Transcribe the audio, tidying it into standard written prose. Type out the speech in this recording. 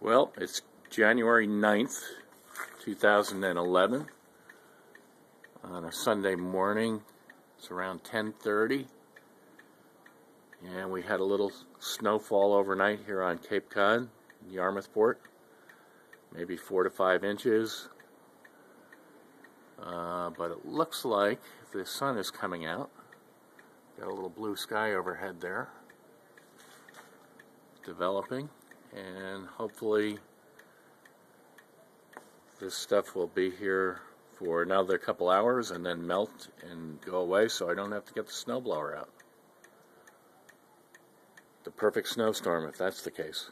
Well, it's January 9th, 2011, on a Sunday morning. It's around 10:30, and we had a little snowfall overnight here on Cape Cod, Yarmouth Port, maybe 4 to 5 inches. But it looks like the sun is coming out. Got a little blue sky overhead there, developing, and hopefully this stuff will be here for another couple hours and then melt and go away, so I don't have to get the snowblower out. The perfect snowstorm if that's the case.